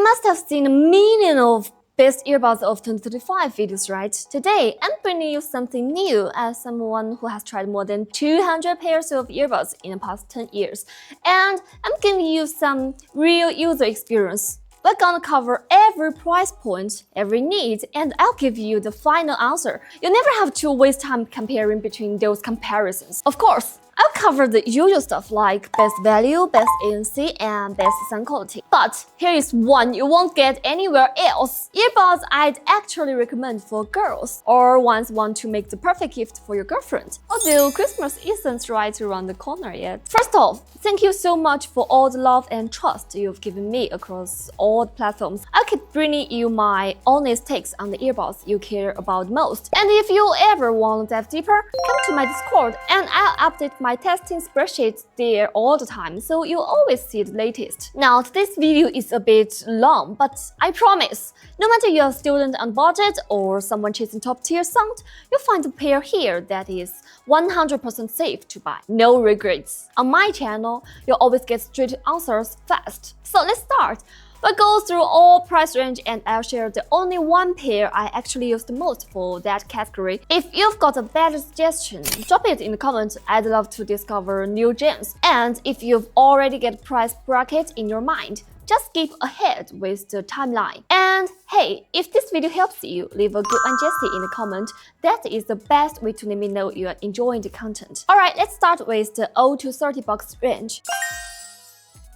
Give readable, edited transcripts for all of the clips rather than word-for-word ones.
must have seen a million of best earbuds of 2025 videos, right? Today, I'm bringing you something new as someone who has tried more than 200 pairs of earbuds in the past 10 years. And I'm giving you some real user experience. We're gonna cover every price point, every need, and I'll give you the final answer. You'll never have to waste time comparing between those comparisons. Of course, I'll cover the usual stuff like best value, best ANC, and best sound quality. But here is one you won't get anywhere else. Earbuds I'd actually recommend for girls, or ones want to make the perfect gift for your girlfriend. Although Christmas isn't right around the corner yet. First off, thank you so much for all the love and trust you've given me across all the platforms. I'll keep bringing you my honest takes on the earbuds you care about most. And if you ever want to dive deeper, come to my Discord and I'll update my testing spreadsheets there all the time, so you'll always see the latest. Now, today's video is a bit long, but I promise, no matter you're a student on budget or someone chasing top-tier sound, you'll find a pair here that is 100% safe to buy. No regrets. On my channel, you'll always get straight answers fast. So let's start. We'll go through all price range and I'll share the only one pair I actually use the most for that category. If you've got a better suggestion, drop it in the comments. I'd love to discover new gems. And if you've already got a price bracket in your mind, just skip ahead with the timeline. And hey, if this video helps you, leave a good and Jessie in the comment. That is the best way to let me know you are enjoying the content. Alright, let's start with the 0 to 30 bucks range.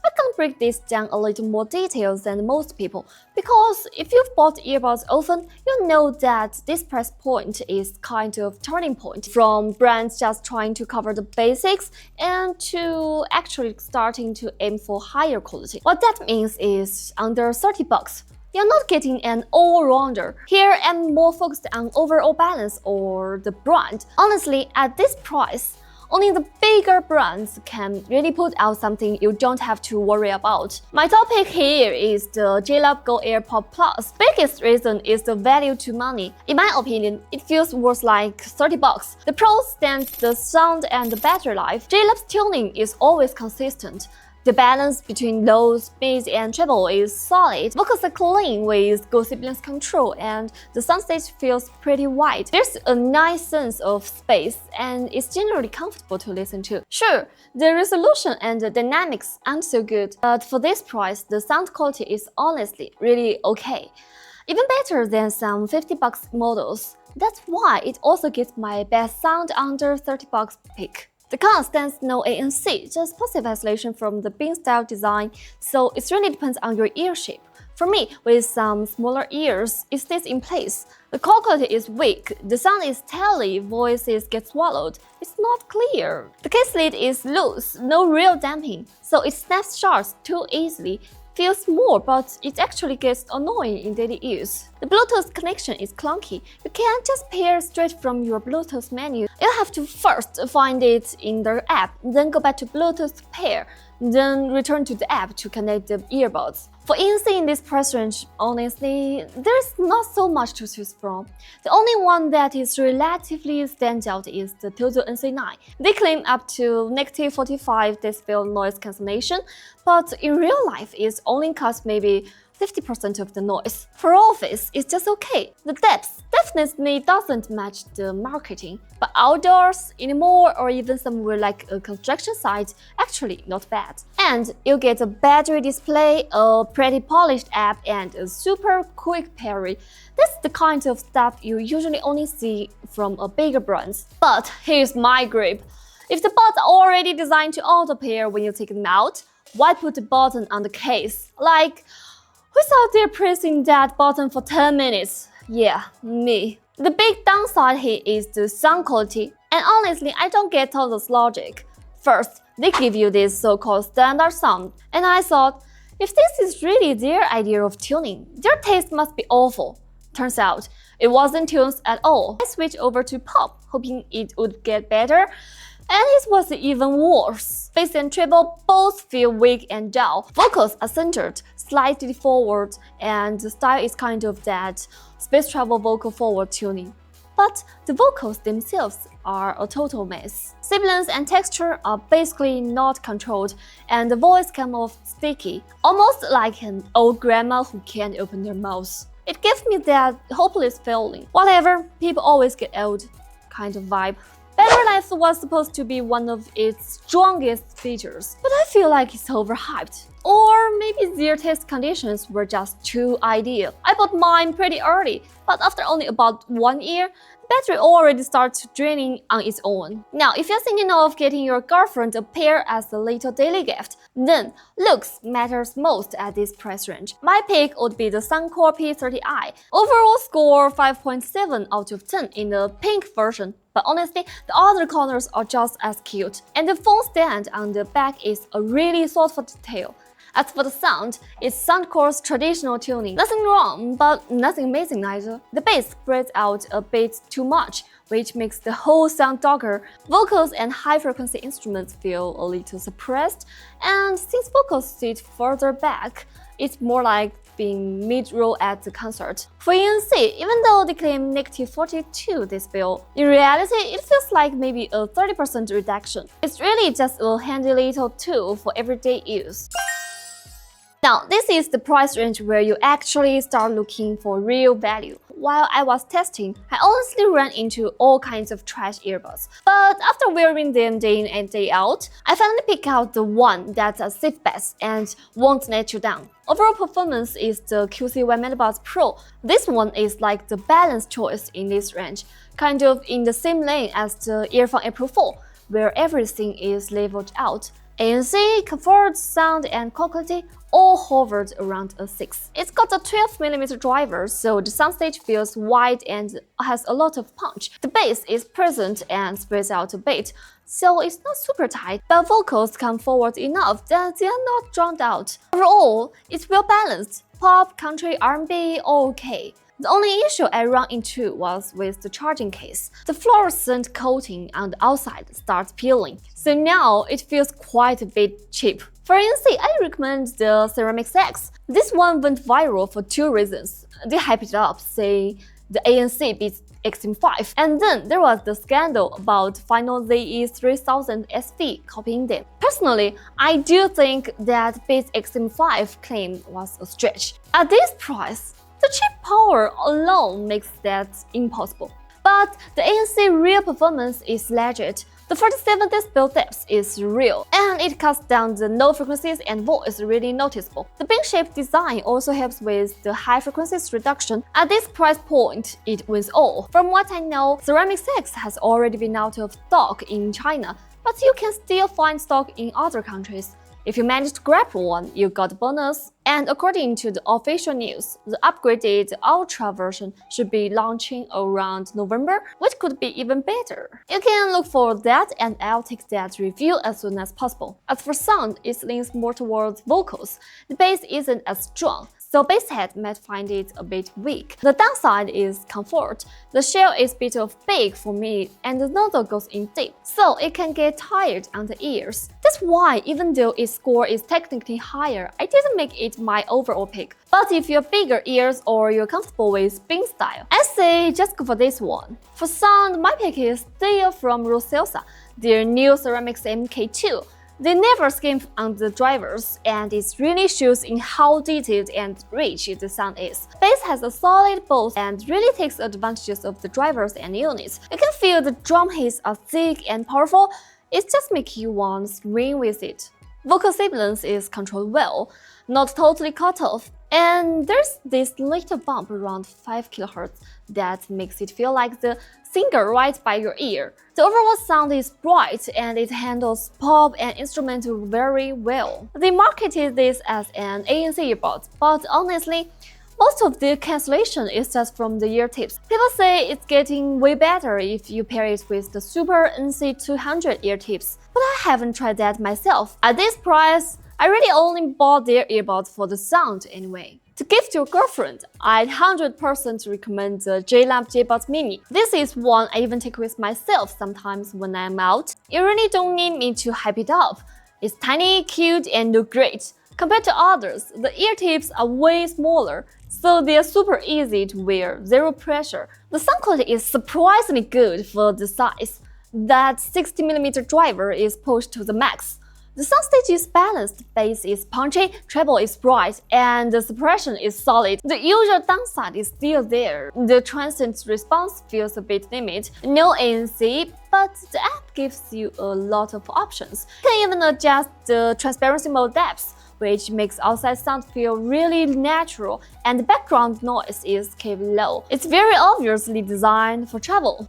I can break this down a little more details than most people, because if you've bought earbuds often, you know that this price point is kind of turning point from brands just trying to cover the basics and to actually starting to aim for higher quality. What that means is under 30 bucks. You're not getting an all-rounder. Here I'm more focused on overall balance or the brand. Honestly, at this price, only the bigger brands can really put out something you don't have to worry about. My top pick here is the JLab Go AirPod Plus. Biggest reason is the value to money. In my opinion, it feels worth like 30 bucks. The pros stand the sound and the battery life. JLab's tuning is always consistent. The balance between lows, mids, and treble is solid. Vocals are clean with good sibilance control, and the soundstage feels pretty wide. There's a nice sense of space, and it's generally comfortable to listen to. Sure, the resolution and the dynamics aren't so good, but for this price, the sound quality is honestly really okay. Even better than some 50 bucks models. That's why it also gets my best sound under 30 bucks pick. The con stands no ANC, just passive isolation from the bean-style design, so it really depends on your ear shape. For me, with some smaller ears, it stays in place. The call quality is weak, the sound is telly, voices get swallowed. It's not clear. The case lid is loose, no real damping, so it snaps shards too easily. Feels small, but it actually gets annoying in daily use. The Bluetooth connection is clunky. You can't just pair straight from your Bluetooth menu. You'll have to first find it in the app, then go back to Bluetooth pair, then return to the app to connect the earbuds. For ANC in this price range, honestly, there's not so much to choose from. The only one that is relatively stands out is the TWS NC9. They claim up to negative 45 decibel noise cancellation, but in real life it only cuts maybe 50% of the noise. For office, it's just okay. The depth definitely doesn't match the marketing, but outdoors, in a mall, or even somewhere like a construction site, actually not bad. And you get a battery display, a pretty polished app, and a super quick parry. That's the kind of stuff you usually only see from a bigger brands. But here's my grip. If the buds are already designed to auto-pair when you take them out, why put the button on the case? Like, who's out there pressing that button for 10 minutes? Yeah, me. The big downside here is the sound quality, and honestly, I don't get all this logic. First, they give you this so-called standard sound, and I thought, if this is really their idea of tuning, their taste must be awful. Turns out, it wasn't tunes at all. I switched over to pop, hoping it would get better, and it was even worse. Bass and treble both feel weak and dull. Vocals are centered, slightly forward, and the style is kind of that space travel vocal forward tuning. but the vocals themselves are a total mess. Sibilance and texture are basically not controlled, and the voice comes off sticky, almost like an old grandma who can't open her mouth. It gives me that hopeless feeling. Whatever, people always get old kind of vibe. Battery life was supposed to be one of its strongest features, but I feel like it's overhyped. Or maybe their test conditions were just too ideal. I bought mine pretty early, but after only about 1 year, the battery already starts draining on its own. Now, if you're thinking of getting your girlfriend a pair as a little daily gift, then looks matters most at this price range. My pick would be the Suncor P30i. Overall score 5.7 out of 10 in the pink version. But honestly, the other corners are just as cute. And the phone stand on the back is a really thoughtful detail. As for the sound, it's Soundcore's traditional tuning. Nothing wrong, but nothing amazing either. The bass spreads out a bit too much, which makes the whole sound darker. Vocals and high-frequency instruments feel a little suppressed, and since vocals sit further back, it's more like being mid-roll at the concert. For ANC, even though they claim -42 decibel, in reality it feels like maybe a 30% reduction. It's really just a handy little tool for everyday use. Now, this is the price range where you actually start looking for real value. While I was testing, I honestly ran into all kinds of trash earbuds. But after wearing them day in and day out, I finally picked out the one that's a safe bet and won't let you down. Overall performance is the QC1 MetaBuds Pro. This one is like the balanced choice in this range, kind of in the same lane as the earphone April 4, where everything is leveled out. ANC, comfort, sound, and quality all hovered around a 6. It's got a 12mm driver, so the soundstage feels wide and has a lot of punch. The bass is present and spreads out a bit, so it's not super tight, but vocals come forward enough that they are not drowned out. Overall, it's well balanced. Pop, country, R&B, all okay. The only issue I ran into was with the charging case. The fluorescent coating on the outside starts peeling, so now it feels quite a bit cheap. For ANC, I recommend the Ceramic X. This one went viral for 2 reasons. They hyped it up, saying the ANC beats Extreme 5, and then there was the scandal about Final ZE 3000 SV copying them. Personally, I do think that beats Extreme 5 claim was a stretch. At this price, the cheap power alone makes that impossible. But the ANC real performance is legit. The 47 decibel depth is real, and it cuts down the low frequencies and voice really noticeable. The bean-shaped design also helps with the high frequencies reduction. At this price point, it wins all. From what I know, Ceramic X has already been out of stock in China, but you can still find stock in other countries. If you manage to grab one, you got a bonus. And according to the official news, the upgraded Ultra version should be launching around November, which could be even better. You can look for that, and I'll take that review as soon as possible. As for sound, it leans more towards vocals. The bass isn't as strong, so basshead might find it a bit weak. The downside is comfort. The shell is a bit of big for me, and the nozzle goes in deep, so it can get tired on the ears. That's why, even though its score is technically higher, I didn't make it my overall pick. But if you have bigger ears or you're comfortable with spin style, I say just go for this one. For sound, my pick is still from Roselsa, their new Ceramics MK2. They never skimp on the drivers, and it really shows in how detailed and rich the sound is. Bass has a solid boost and really takes advantages of the drivers and units. You can feel the drum hits are thick and powerful. It just makes you want to swing with it. Vocal sibilance is controlled well, not totally cut off, and there's this little bump around 5 kHz that makes it feel like the singer right by your ear. The overall sound is bright and it handles pop and instrumental very well. They marketed this as an ANC earbud, but honestly, most of the cancellation is just from the ear tips. People say it's getting way better if you pair it with the Super NC200 ear tips, but I haven't tried that myself. At this price, I really only bought their earbuds for the sound anyway. To gift your girlfriend, I'd 100% recommend the J-Lamp JBuds Mini. This is one I even take with myself sometimes when I'm out. You really don't need me to hype it up. It's tiny, cute, and look great. Compared to others, the ear tips are way smaller, so they are super easy to wear, zero pressure. The sound quality is surprisingly good for the size. That 60mm driver is pushed to the max. The soundstage is balanced, bass is punchy, treble is bright, and the suppression is solid. The usual downside is still there. The transient response feels a bit limited. No ANC, but the app gives you a lot of options. You can even adjust the transparency mode depth, which makes outside sound feel really natural, and the background noise is kept low. It's very obviously designed for travel.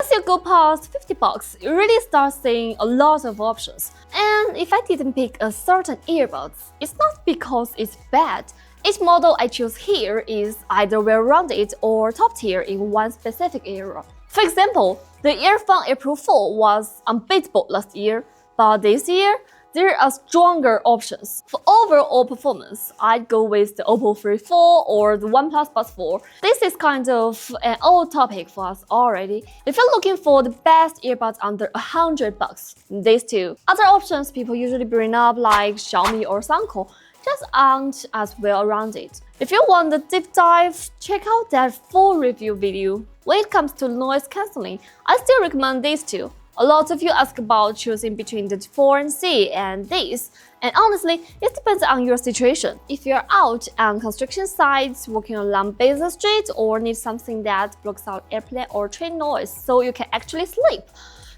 As you go past $50, you really start seeing a lot of options. And if I didn't pick a certain earbuds, it's not because it's bad. Each model I choose here is either well-rounded or top tier in one specific area. For example, the Earphone Air Pro 4 was unbeatable last year, but this year, there are stronger options. For overall performance, I'd go with the Oppo Free 4 or the OnePlus Buds 4. This is kind of an old topic for us already. If you're looking for the best earbuds under $100, these two. Other options people usually bring up like Xiaomi or Sanko just aren't as well rounded. If you want the deep dive, check out that full review video. When it comes to noise cancelling, I still recommend these two. A lot of you ask about choosing between the 4C and this, and honestly, it depends on your situation. If you're out on construction sites, walking along busy streets, or need something that blocks out airplane or train noise so you can actually sleep,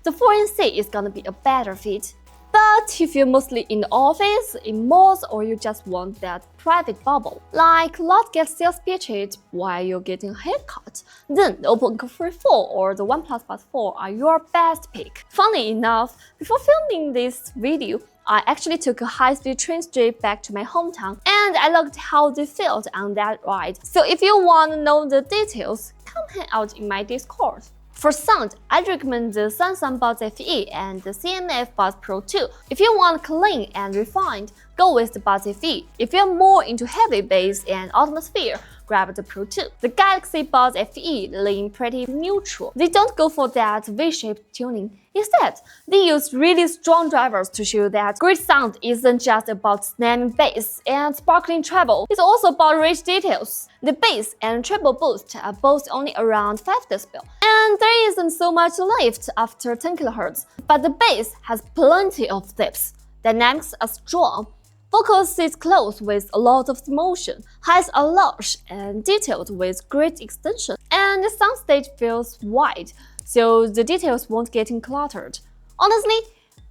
the 4C is gonna be a better fit. But if you're mostly in the office, in malls, or you just want that private bubble, like lot gets sales pitched while you're getting a haircut, then the Oppo Free 4 or the OnePlus Buds 4 are your best pick. Funny enough, before filming this video, I actually took a high-speed train straight back to my hometown, and I looked how they felt on that ride. So if you want to know the details, come hang out in my Discord. For sound, I'd recommend the Samsung Buds FE and the CMF Buds Pro 2. If you want clean and refined, go with the Buds FE. If you're more into heavy bass and atmosphere, grab the Pro 2. The Galaxy Buds FE lean pretty neutral. They don't go for that V-shaped tuning. Instead, they use really strong drivers to show that great sound isn't just about slamming bass and sparkling treble, it's also about rich details. The bass and treble boost are both only around 5 dB, and there isn't so much lift after 10 kHz, but the bass has plenty of depth. Dynamics are strong. Vocals sit close with a lot of motion, highs are large and detailed with great extension, and the soundstage feels wide, so the details won't get cluttered. Honestly,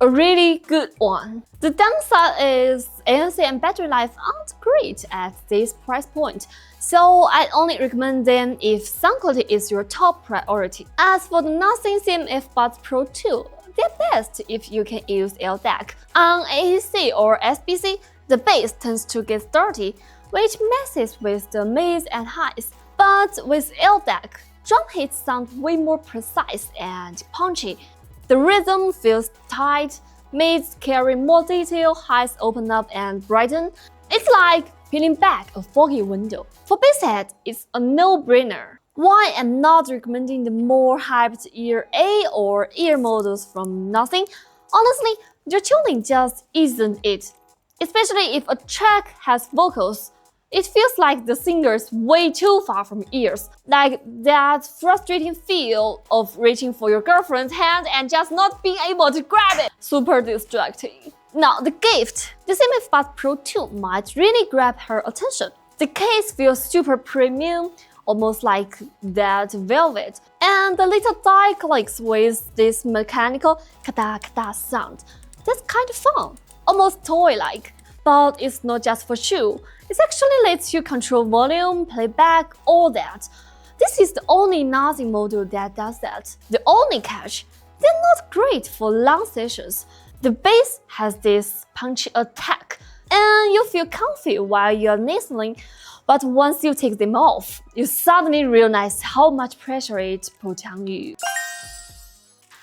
a really good one. The downside is ANC and battery life aren't great at this price point, so I only recommend them if sound quality is your top priority. As for the Nothing CMF Buds Pro 2, they're best if you can use LDAC. On AAC or SBC, the bass tends to get dirty, which messes with the mids and highs. But with LDAC, drum hits sound way more precise and punchy. The rhythm feels tight, mids carry more detail, highs open up and brighten. It's like peeling back a foggy window. For basshead, it's a no-brainer. Why I'm not recommending the more hyped Ear A or Ear models from Nothing? Honestly, their tuning just isn't it. Especially if a track has vocals, it feels like the singer is way too far from ears. Like that frustrating feel of reaching for your girlfriend's hand and just not being able to grab it. Super distracting. Now the gift. The CMF Buds Pro 2 might really grab her attention. The case feels super premium, almost like that velvet, and the little die clicks with this mechanical kada-kada sound. That's kind of fun, almost toy-like. But it's not just for show, it actually lets you control volume, playback, all that. This is the only Nothing model that does that. The only catch, they're not great for long sessions. The bass has this punchy attack, and you feel comfy while you're listening. But once you take them off, you suddenly realize how much pressure it puts on you.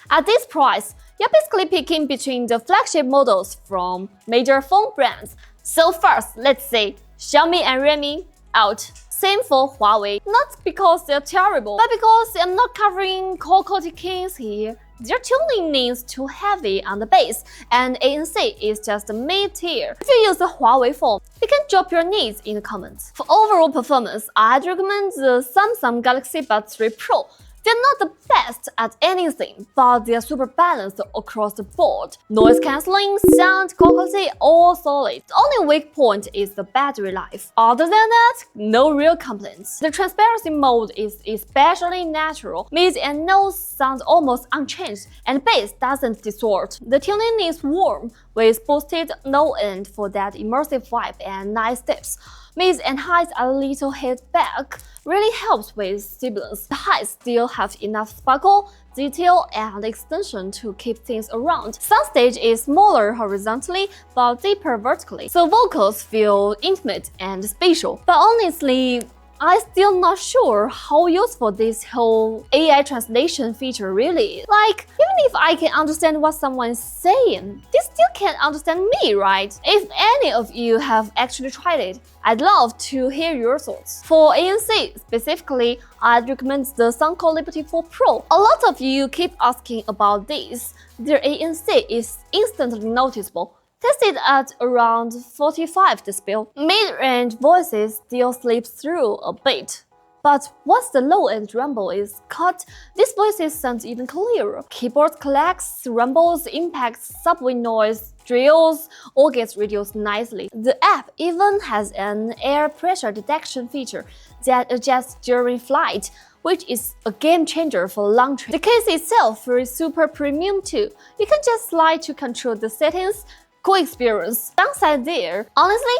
At this price, you're basically picking between the flagship models from major phone brands. So first, let's say Xiaomi and Redmi, out. Same for Huawei. Not because they're terrible, but because I'm not covering core quality kings here. Their tuning is too heavy on the bass, and ANC is just mid-tier. If you use the Huawei phone, you can drop your needs in the comments. For overall performance, I'd recommend the Samsung Galaxy Buds 3 Pro. They're not the best at anything, but they're super balanced across the board. Noise cancelling, sound quality, all solid. The only weak point is the battery life. Other than that, no real complaints. The transparency mode is especially natural. Mid and nose sound almost unchanged, and bass doesn't distort. The tuning is warm, with boosted low end for that immersive vibe and nice depths. Mid and highs a little hit back really helps with sibilance. The highs still have enough sparkle, detail, and extension to keep things around. Soundstage is smaller horizontally but deeper vertically, so vocals feel intimate and spatial. But honestly, I'm still not sure how useful this whole AI translation feature really is. Like, even if I can understand what someone is saying, they still can't understand me, right? If any of you have actually tried it, I'd love to hear your thoughts. For ANC specifically, I'd recommend the Soundcore Liberty 4 Pro. A lot of you keep asking about this. Their ANC is instantly noticeable. Tested at around 45 decibel, mid-range voices still slip through a bit. But once the low-end rumble is cut, these voices sound even clearer. Keyboard clicks, rumbles, impacts, subway noise, drills all get reduced nicely. The app even has an air pressure detection feature that adjusts during flight, which is a game changer for long trips. The case itself is super premium too. You can just slide to control the settings. Cool experience. Downside there, honestly,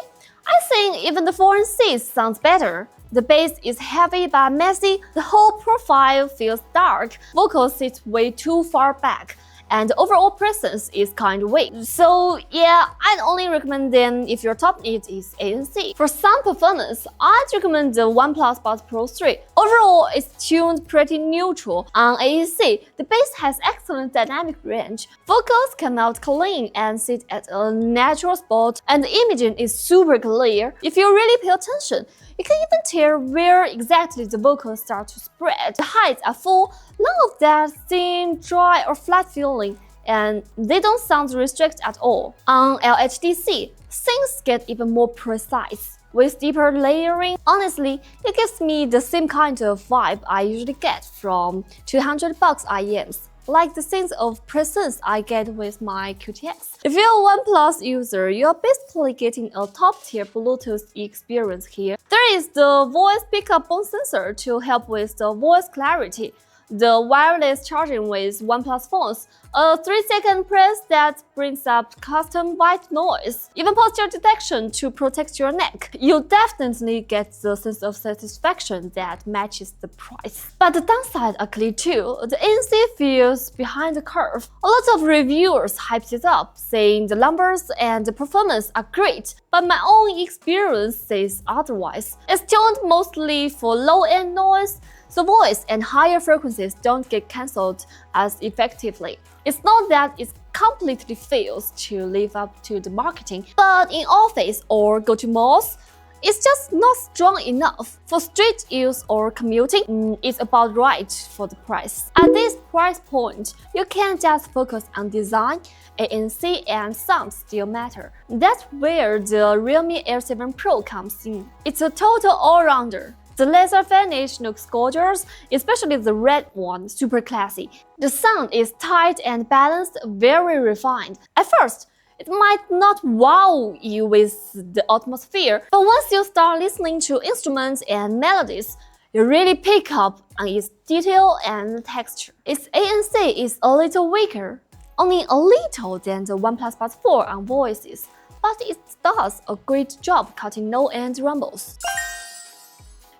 I think even the foreign seats sounds better. The bass is heavy but messy, the whole profile feels dark, vocals sit way too far back, and the overall presence is kind of weak. So yeah, I'd only recommend them if your top need is ANC. For sound performance, I'd recommend the OnePlus Buds Pro 3. Overall, it's tuned pretty neutral. On ANC, the bass has excellent dynamic range. Vocals come out clean and sit at a natural spot, and the imaging is super clear. If you really pay attention, you can even tell where exactly the vocals start to spread. The highs are full, none of that thin, dry, or flat feeling, and they don't sound restricted at all. On LHDC, things get even more precise. With deeper layering, honestly, it gives me the same kind of vibe I usually get from $200 IEMs. Like the sense of presence I get with my QTX. If you're a OnePlus user, you're basically getting a top-tier Bluetooth experience here. There is the voice pickup bone sensor to help with the voice clarity, the wireless charging with OnePlus phones, a 3-second press that brings up custom white noise, even posture detection to protect your neck. You'll definitely get the sense of satisfaction that matches the price. But the downside are clear too. The ANC feels behind the curve. A lot of reviewers hyped it up, saying the numbers and the performance are great, but my own experience says otherwise. It's tuned mostly for low-end noise, so voice and higher frequencies don't get cancelled as effectively. It's not that it completely fails to live up to the marketing, but in office or go to malls, it's just not strong enough. For street use or commuting, it's about right for the price. At this price point, you can't just focus on design, ANC and sound still matter. That's where the Realme Air 7 Pro comes in. It's a total all-rounder. The laser finish looks gorgeous, especially the red one, super classy. The sound is tight and balanced, very refined. At first, it might not wow you with the atmosphere, but once you start listening to instruments and melodies, you really pick up on its detail and texture. Its ANC is a little weaker, only a little than the OnePlus Buds 4 on voices, but it does a great job cutting low-end rumbles.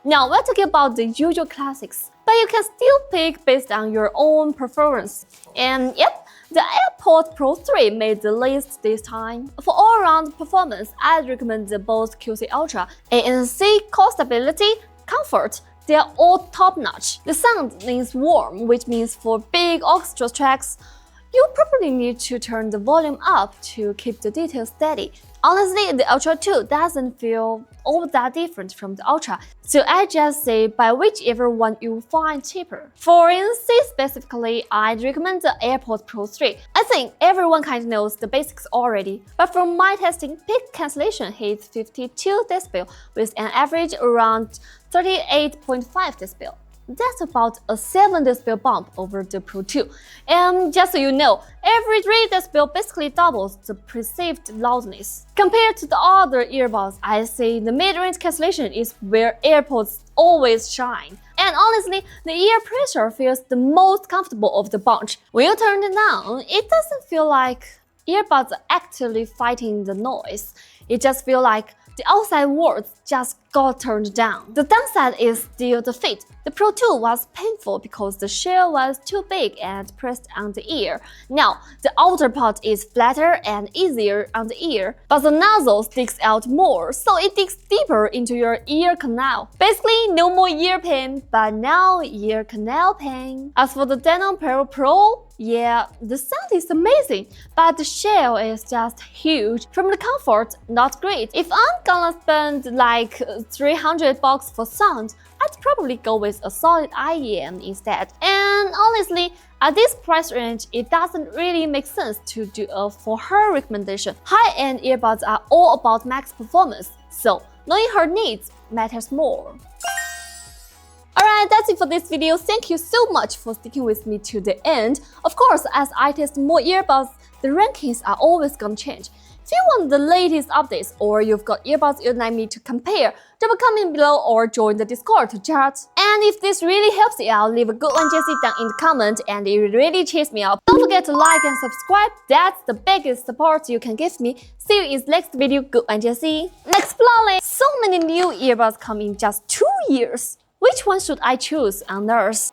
Now we're talking about the usual classics, but you can still pick based on your own preference. And yep, the AirPods Pro 3 made the list this time. For all-around performance, I'd recommend the Bose QC Ultra. ANC, core stability, comfort, they're all top-notch. The sound is warm, which means for big orchestra tracks, You probably need to turn the volume up to keep the details steady. Honestly, the Ultra 2 doesn't feel all that different from the Ultra, so I just say buy whichever one you find cheaper. For instance, specifically, I'd recommend the AirPods Pro 3. I think everyone kind of knows the basics already, but from my testing, peak cancellation hits 52 dB with an average around 38.5 dB. That's about a 7 dB bump over the Pro 2. And just so you know, every 3 dB basically doubles the perceived loudness. Compared to the other earbuds, I say the mid-range cancellation is where AirPods always shine. And honestly, the ear pressure feels the most comfortable of the bunch. When you turn it down, it doesn't feel like earbuds are actually fighting the noise. It just feels like the outside world just got turned down. The downside is still the fit. The Pro 2 was painful because the shell was too big and pressed on the ear. Now, the outer part is flatter and easier on the ear, but the nozzle sticks out more, so it digs deeper into your ear canal. Basically, no more ear pain, but now ear canal pain. As for the Denon Pro, yeah, the sound is amazing, but the shell is just huge. From the comfort, not great. If I'm gonna spend like $300 for sound, I'd probably go with a solid IEM instead. And honestly, at this price range, it doesn't really make sense to do a for her recommendation. High-end earbuds are all about max performance, so knowing her needs matters more. Alright, that's it for this video. Thank you so much for sticking with me to the end. Of course, as I test more earbuds, the rankings are always gonna change. If you want the latest updates or you've got earbuds you'd like me to compare, drop a comment below or join the Discord to chat. And if this really helps you out, leave a good one Jessie down in the comment and it really cheers me up. Don't forget to like and subscribe, that's the biggest support you can give me. See you in the next video, good one Jessie. Next plotly, so many new earbuds come in just 2 years. Which one should I choose on Earth?